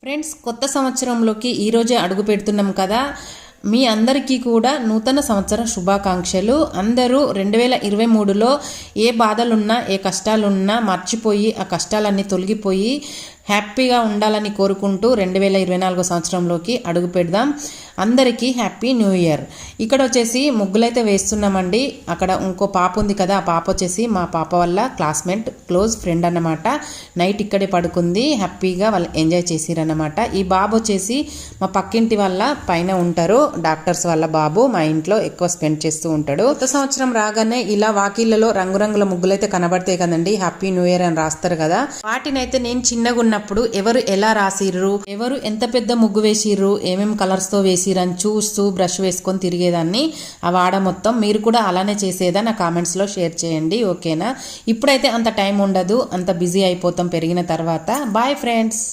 Friends, కొత్త సంవత్సరంలోకి ఈరోజే అడుగు పెడుతున్నాం కదా. మీ అందరికీ కూడా నూతన సంవత్సర శుభాకాంక్షలు. అందరూ 2023లో ఏ బాధలున్నా ఏ కష్టాలున్నా మర్చిపోయి ఆ కష్టాలన్నీ తొలగిపోయి హ్యాపీగా ఉండాలని కోరుకుంటూ 2024 సంవత్సరంలోకి అడుగు పెడదాం. అందరికీ హ్యాపీ న్యూ ఇయర్. ఇక్కడ వచ్చేసి ముగ్గులైతే వేస్తున్నామండి. అక్కడ ఇంకో పాప ఉంది కదా, ఆ పాప వచ్చేసి మా పాప వల్ల క్లాస్మేట్, క్లోజ్ ఫ్రెండ్ అన్నమాట. నైట్ ఇక్కడే పడుకుంది, హ్యాపీగా వాళ్ళు ఎంజాయ్ చేసిరన్నమాట. ఈ బాబు వచ్చేసి మా పక్కింటి వాళ్ళ పైన ఉంటారు, డాక్టర్స్ వాళ్ళ బాబు. మా ఇంట్లో ఎక్కువ స్పెండ్ చేస్తూ ఉంటాడు. కొత్త సంవత్సరం రాగానే ఇలా వాకిళ్లలో రంగురంగుల ముగ్గులైతే కనబడతాయి కదండి, హ్యాపీ న్యూ ఇయర్ అని రాస్తారు కదా. వాటినైతే నేను చిన్నగా ఉన్నప్పుడు ఎవరు ఎలా రాసిర్రు, ఎవరు ఎంత పెద్ద ముగ్గు వేసిర్రు, ఏమేం కలర్స్ తో వేసిరని చూస్తూ బ్రష్ వేసుకొని తిరిగేదాన్ని ఆ వాడ మొత్తం. మీరు కూడా అలానే చేసేదా నా కామెంట్స్ లో షేర్ చేయండి, ఓకేనా. ఇప్పుడైతే అంత టైం ఉండదు, అంత బిజీ అయిపోతాం పెరిగిన తర్వాత. Boy friends.